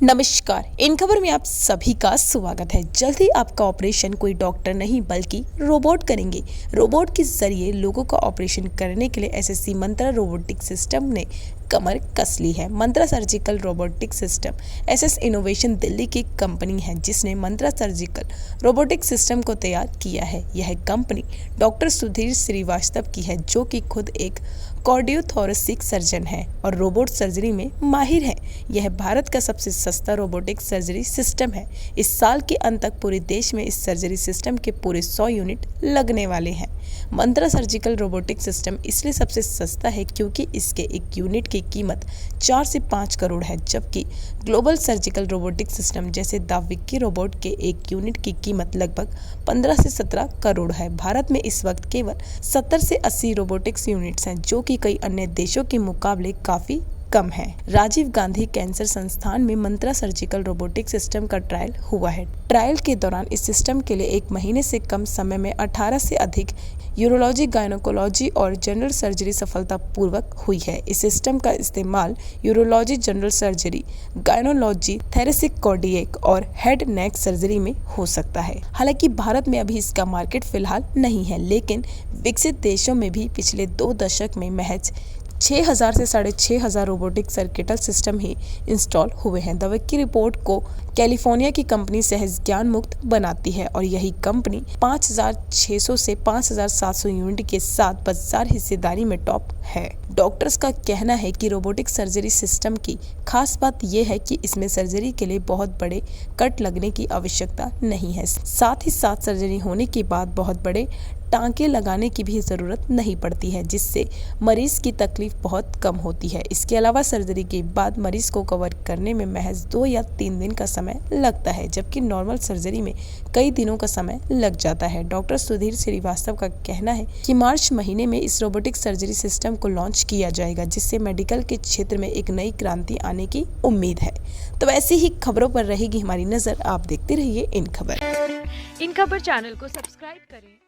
नमस्कार। इन खबर में आप सभी का स्वागत है। जल्द ही आपका ऑपरेशन कोई डॉक्टर नहीं बल्कि रोबोट करेंगे। रोबोट के जरिए लोगों का ऑपरेशन करने के लिए एसएससी मंत्रा रोबोटिक सिस्टम ने कमर कस ली है। Mantra surgical robotic system SS innovation Delhi की कंपनी है जिसने मंत्रा सर्जिकल रोबोटिक सिस्टम को तैयार किया है। यह कंपनी डॉक्टर सुधीर श्रीवास्तव की है जो कि खुद एक कार्डियोथोरेसिक सर्जन है और रोबोट सर्जरी में माहिर है। यह भारत का सबसे सस्ता रोबोटिक सर्जरी सिस्टम है। इस साल के अंत तक पूरे देश में इस सर्जरी सिस्टम के पूरे 100 यूनिट लगने वाले हैं। मंत्रा सर्जिकल रोबोटिक सिस्टम इसलिए सबसे सस्ता है क्योंकि इसके एक यूनिट की कीमत 4 से 5 करोड़ है, जबकि ग्लोबल सर्जिकल रोबोटिक सिस्टम जैसे द विक्की रोबोट के एक यूनिट की कीमत लगभग 15 से 17 करोड़ है। भारत में इस वक्त केवल 70 से 80 रोबोटिक्स यूनिट्स हैं जो कि कई अन्य देशों के मुकाबले काफी कम है। राजीव गांधी कैंसर संस्थान में मंत्रा सर्जिकल रोबोटिक सिस्टम का ट्रायल हुआ है। ट्रायल के दौरान इस सिस्टम के लिए 1 महीने से कम समय में 18 से अधिक यूरोलॉजी, गायनोकोलॉजी और जनरल सर्जरी सफलतापूर्वक हुई है। इस सिस्टम का इस्तेमाल urology, general surgery, गायनोलॉजी, thoracic, cardiac और हेड नेक सर्जरी में हो सकता है। हालांकि भारत में अभी इसका मार्केट फिलहाल नहीं है, लेकिन विकसित देशों में भी पिछले 2 दशक में महज 6000 से 6500 रोबोटिक सर्किटल सिस्टम ही इंस्टॉल हुए हैं। द विक्की रिपोर्ट को कैलिफोर्निया की कंपनी सहज ज्ञान मुक्त बनाती है और यही कंपनी 5600 से 5700 यूनिट के साथ बाजार हिस्सेदारी में टॉप है। डॉक्टर्स का कहना है कि रोबोटिक सर्जरी सिस्टम की खास बात यह है कि इसमें सर्जरी के लिए बहुत बड़े कट लगने की आवश्यकता नहीं है। साथ ही साथ सर्जरी होने के बाद बहुत बड़े टांके लगाने की भी जरूरत नहीं पड़ती है, जिससे मरीज की तकलीफ बहुत कम होती है। इसके अलावा सर्जरी के बाद मरीज को कवर करने में महज 2 या 3 दिन का समय लगता है, जबकि नॉर्मल सर्जरी में कई दिनों का समय लग जाता है। डॉक्टर सुधीर श्रीवास्तव का कहना है कि मार्च महीने में इस रोबोटिक सर्जरी सिस्टम को लॉन्च किया जाएगा, जिससे मेडिकल के क्षेत्र में एक नई क्रांति आने की उम्मीद है। तो ऐसी ही खबरों पर रहेगी हमारी नजर। आप देखते रहिए इन खबर चैनल को सब्सक्राइब करें।